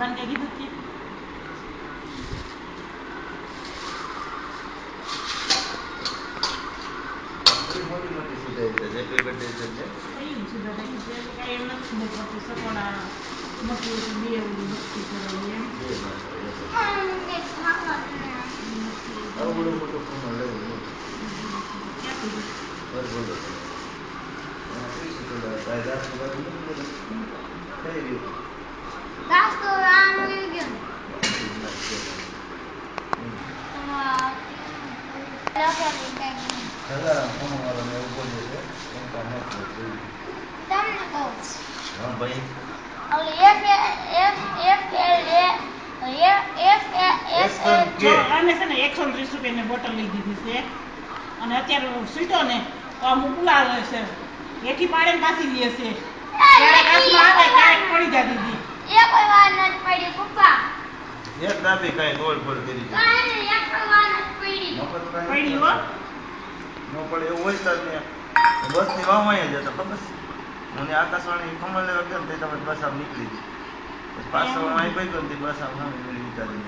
મને કઈ કીધું કે મોટી મોટી સુધારી છે હેપી બર્થડે છે કઈ સુધા થાય છે એટલે કઈ એમ નથી ખબર પડતી સકોડા મોટી હોય તો બે ઓલી બસ્તી કરાવી એમ બે આવડું મોટું ખમણ લેવું નહીં ક્યાં પીધું બોલો થઈ ગયું ઘાસ તો આમ લઈ ગયો હા ભાઈ અમે છે ને 130 રૂપિયાની બોટલ લઈ દીધી છે અને અત્યારે સીટો ને તો અમુક ઉલાવે છે એથી પાડે ને પાછી લે છે ક્યારેક હાથમાં આવે ક્યારેક પડી જાય દીદી એ કોઈ વાર નથી પડી પપ્પા એક દાબી કાંઈ તોડફોડ કરી છે એક કોઈ વાર નથી પડી મફત પડી કાંઈ હો ન પડે એવું હોય તો ને બસની વાવમાં જતો ખબર મને આકાશવાણી ખમણ લેવા ગયો ને તમે બસ આમ નીકળી ગઈ બસ પાછળ અહીં પડી ગયો ને બસ આમ વિચારી